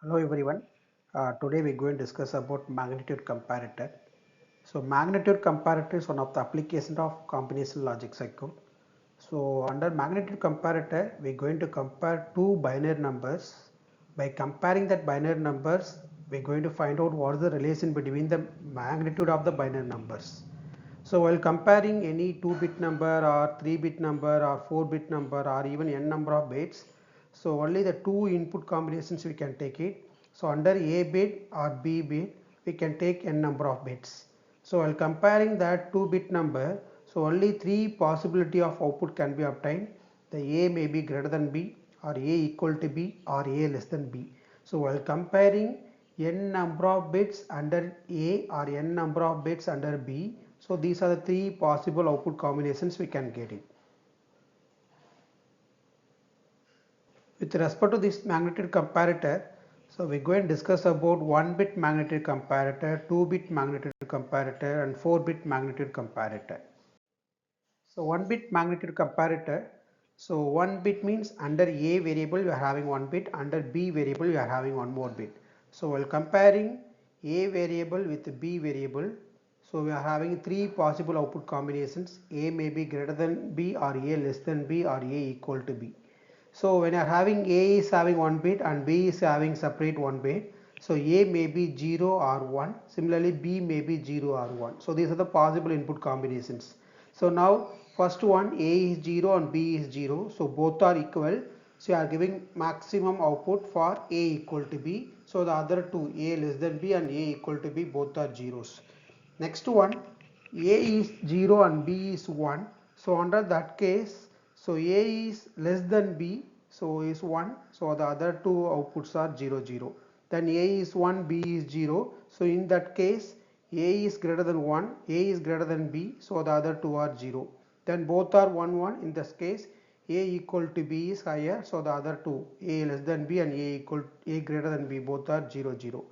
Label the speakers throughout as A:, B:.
A: Hello everyone. Today we're going to discuss about magnitude comparator. So magnitude comparator is one of the applications of combinational logic circuit. So under magnitude comparator, we're going to compare two binary numbers. By comparing that binary numbers, we're going to find out what is the relation between the magnitude of the binary numbers. So while comparing any 2-bit number or 3-bit number or 4-bit number or even n number of bits, so only the two input combinations we can take it. So under A bit or B bit, we can take n number of bits. So while comparing that 2-bit number, so only three possibility of output can be obtained. The A may be greater than B, or A equal to B, or A less than B. So while comparing n number of bits under A or n number of bits under B, so these are the three possible output combinations we can get it. With respect to this magnitude comparator, so we're going to discuss about 1-bit magnitude comparator, 2-bit magnitude comparator and 4-bit magnitude comparator. So 1-bit magnitude comparator, so 1 bit means under A variable you are having 1 bit, under B variable you are having one more bit. So while comparing A variable with B variable, so we are having three possible output combinations. A may be greater than B, or A less than B, or A equal to B. So when you are having A is having 1 bit and B is having separate 1 bit, so A may be 0 or 1, similarly B may be 0 or 1. So these are the possible input combinations. So now first one, A is 0 and B is 0, so both are equal. So you are giving maximum output for A equal to B. So the other two, A less than B and A equal to B, both are zeros. Next one, A is 0 and B is 1. So under that case, so A is less than B, so is 1. So the other two outputs are 0, 0. Then A is 1, B is 0. So in that case, A is greater than 1, A is greater than B, so the other two are 0. Then both are 1, 1. In this case, A equal to B is higher, so the other two, A less than B and A greater than B, both are 0, 0.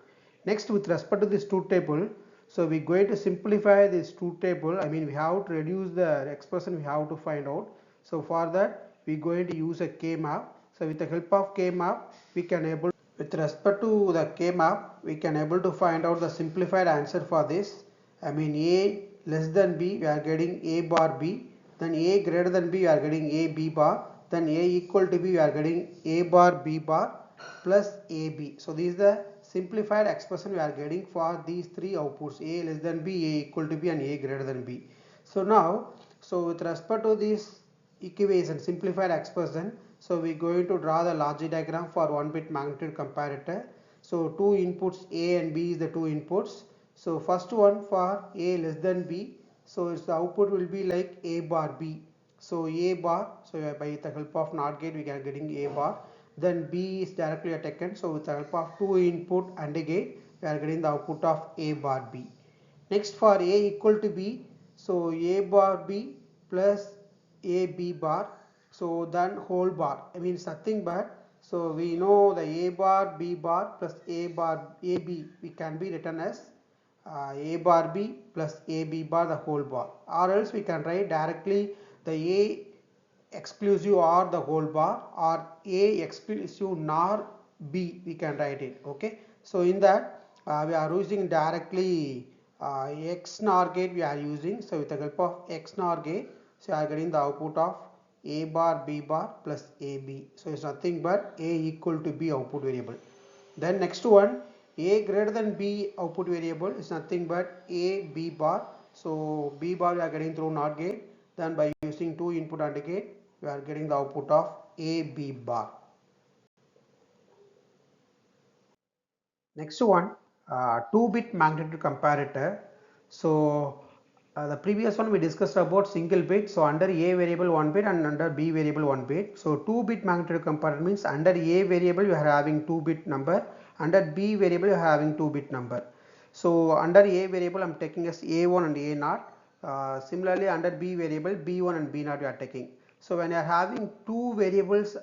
A: Next, with respect to this truth table, so we're going to simplify this truth table. I mean, we have to reduce the expression we have to find out. So for that, we're going to use a K-map. So with the help of K-map, we can able, with respect to the K-map, we can able to find out the simplified answer for this. I mean, A less than B, we are getting A bar B. Then A greater than B, we are getting A B bar. Then A equal to B, we are getting A bar B bar plus AB. So this is the simplified expression we are getting for these three outputs, A less than B, A equal to B and A greater than B. So now, so with respect to this equation, simplified expression, so we are going to draw the logic diagram for 1-bit magnitude comparator. So two inputs A and B is the two inputs. So first one for A less than B, so its output will be like A bar B. So A bar, so by the help of NOT gate we are getting A bar. Then B is directly taken, so with the help of two input AND gate we are getting the output of A bar B. Next for A equal to B, so A bar B plus A B bar, so then whole bar, I mean nothing but, so we know the A bar B bar plus A bar AB we can be written as A bar B plus A B bar the whole bar, or else we can write directly the A exclusive or the whole bar, or A exclusive nor B we can write it. Okay, so in that we are using directly X NOR gate we are using. So with the help of X NOR gate, so you are getting the output of A bar B bar plus AB. So it's nothing but A equal to B output variable. Then next one, A greater than B output variable is nothing but A B bar. So B bar we are getting through NOT gate. Then by using two input AND gate, we are getting the output of A B bar. Next one, 2-bit magnitude comparator. So the previous one we discussed about single bit. So under A variable 1 bit and under B variable 1 bit. So 2-bit magnitude comparator means under A variable you are having 2-bit number, under B variable you are having 2-bit number. So under A variable I am taking as A1 and A0. Similarly under B variable B1 and B0 we are taking. So when you are having two variables,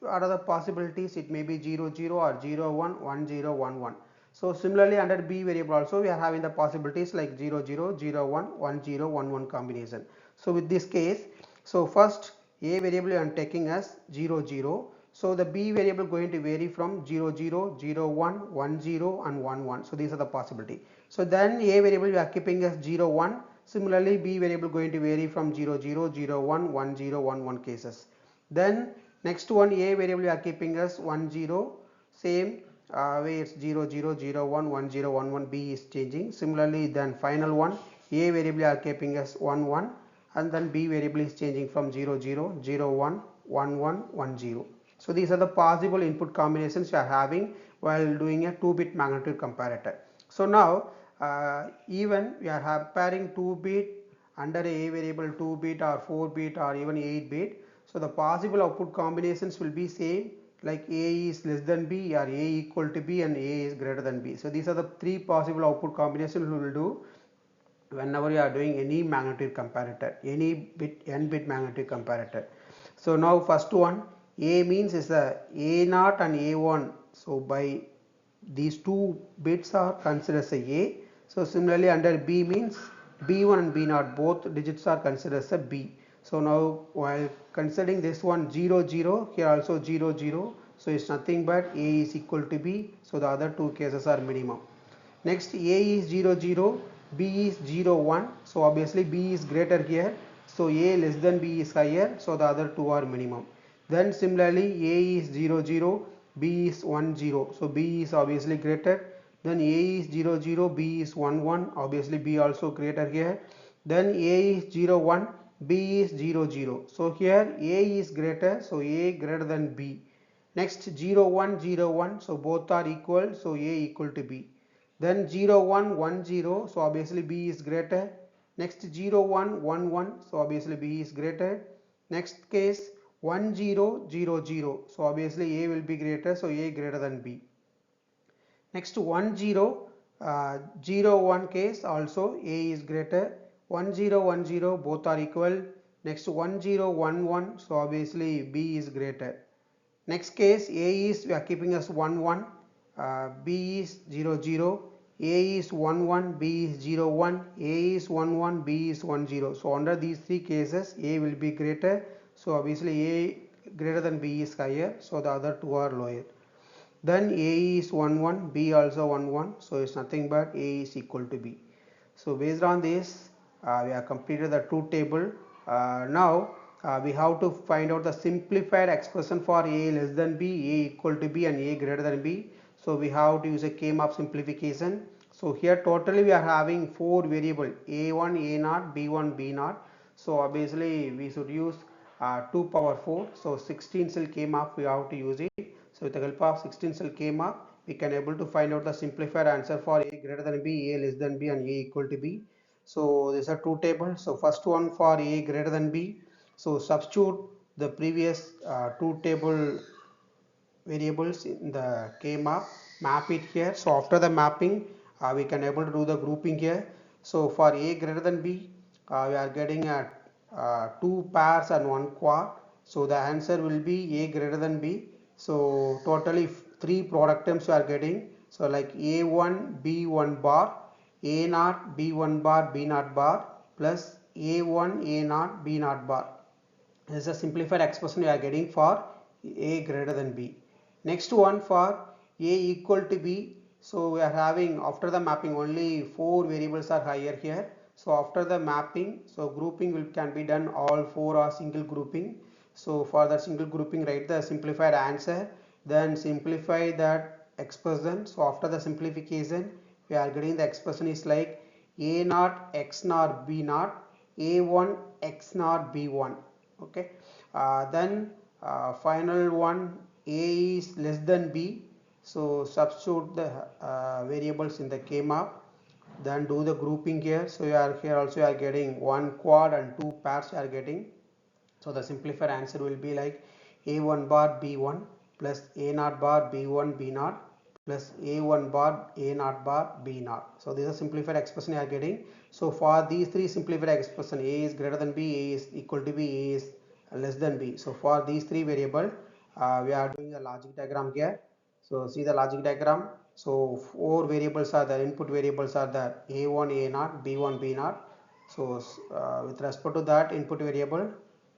A: what are the possibilities? It may be 0 0 or 0 1 1 0 1 1. So similarly under B variable also we are having the possibilities like 0 0 0 1 1 0 1 1 combination. So with this case, so first A variable I am taking as 0 0. So the b variable going to vary from 0, 0, 0, 1, 1, 0 and 1, 1. So these are the possibility. So then a variable we are keeping as 0, 1. Similarly, b variable going to vary from 0, 0, 0, 1, 1, 0, 1, 1 cases. Then next one, a variable we are keeping as 1, 0. Same way it's 0, 0, 0, 1, 1, 0, 1, 1, b is changing. Similarly, then final one, a variable we are keeping as 1, 1 and then b variable is changing from 0, 0, 0, 1, 1, 1, 1, 0. So these are the possible input combinations you are having while doing a 2-bit magnitude comparator. So now even we are comparing 2-bit under a variable 2-bit or 4-bit or even 8-bit. So the possible output combinations will be same, like a is less than b or a equal to b and a is greater than b. So these are the three possible output combinations we will do whenever you are doing any magnitude comparator, any bit n bit magnitude comparator. So now first one, a means is a naught and a1. So by these two bits are considered as a. So similarly under b means b1 and b0 both digits are considered as a b. So now while considering this one 0, 0, here also 0, 0. So it's nothing but a is equal to b. So the other two cases are minimum. Next a is 0, 0, b is 0, 1. So obviously b is greater here. So a less than b is higher. So the other two are minimum. Then similarly a is 0, 0, b is 1, 0. So b is obviously greater. Then a is 0, 0, b is 1, 1. Obviously b also greater here. Then a is 0, 1, b is 0, 0. So here a is greater. So a greater than b. Next 0, 1, 0, 1. So both are equal. So a equal to b. Then 0, 1, 1, 0. So obviously b is greater. Next 0, 1, 1, 1. So obviously b is greater. Next case 1, 0, 0, 0. So obviously a will be greater. So a greater than b. Next 1, 0, 0, 1 case also a is greater. 1, 0, 1, 0 both are equal. Next 1, 0, 1, 1. So obviously b is greater. Next case a is we are keeping as 1, 1, b is 0, 0, a is 1, 1, b is 0, 1, a is 1, 1, b is 1, 0. So under these three cases a will be greater. So obviously a greater than b is higher. So the other two are lower. Then a is 1, 1, b also 1, 1. So it's nothing but a is equal to b. So based on this we have completed the truth table. Now we have to find out the simplified expression for a less than b, a equal to b and a greater than b. So we have to use a k-map simplification. So here totally we are having 4 variable a1, a0, b1, b0. So obviously we should use 2 power 4. So 16 cell k-map we have to use it. So with the help of 16 cell k-map we can able to find out the simplified answer for a greater than b, a less than b and a equal to b. So these are two tables. So first one for a greater than b. So substitute the previous two table variables in the k map it here. So after the mapping we can able to do the grouping here. So for a greater than b we are getting two pairs and one quad. So the answer will be a greater than b. So totally three product terms we are getting. So like a1 b1 bar, a naught b1 bar b naught bar plus a1 a naught b naught bar. This is a simplified expression we are getting for a greater than b. Next one for a equal to b. So we are having after the mapping only 4 variables are higher here. So after the mapping, so grouping can be done, all 4 are single grouping. So for the single grouping write the simplified answer, then simplify that expression. So after the simplification we are getting the expression is like a naught x naught b naught a1 x naught b1. Okay, then final one a is less than b. So substitute the variables in the k map, then do the grouping here. So you are here also you are getting one quad and two pairs you are getting. So the simplified answer will be like a1 bar b1 plus a naught bar b1 b naught plus a1 bar a naught bar b naught. So this is a simplified expression you are getting. So for these three simplified expression, a is greater than b, a is equal to b, a is less than b. So for these three variable we are doing a logic diagram here. So see the logic diagram. So 4 variables are the input variables are the a1 a naught b1 b naught. So with respect to that input variable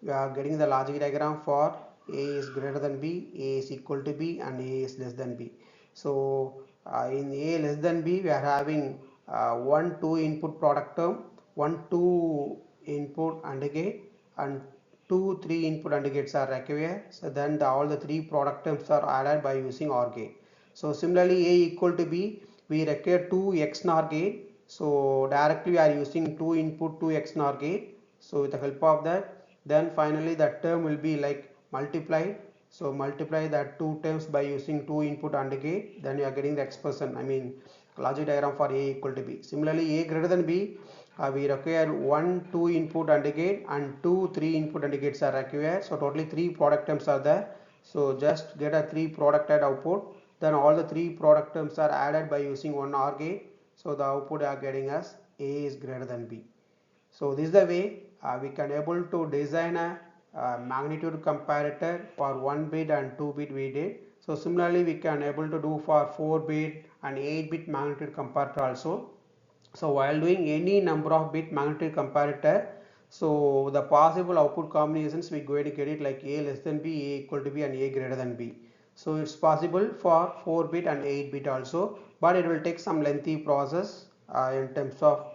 A: we are getting the logic diagram for A is greater than B, A is equal to B, and A is less than B. So in A less than B, we are having one two input product term, one two input AND gate, and two three input AND gates are required. So then all the three product terms are added by using OR gate. So similarly, A equal to B, we require two XNOR gate. So directly we are using two input two XNOR gate. So with the help of that, then finally that term will be like multiplied. So multiply that two terms by using two input AND gate, then you are getting the expression, I mean logic diagram for A equal to B. Similarly, A greater than B, we require one two input AND gate and two three input AND gates are required. So totally three product terms are there. So just get a three product add output, then all the three product terms are added by using one OR gate. So the output are getting as A is greater than B. So this is the way we can able to design a magnitude comparator for 1 bit and 2 bit we did. So similarly we can able to do for 4 bit and 8 bit magnitude comparator also. So while doing any number of bit magnitude comparator, so the possible output combinations we going to get it like A less than B, A equal to B, and A greater than B. So it's possible for 4 bit and 8 bit also, but it will take some lengthy process in terms of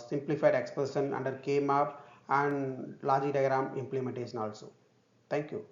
A: simplified expression under K-map and logic diagram implementation also. Thank you.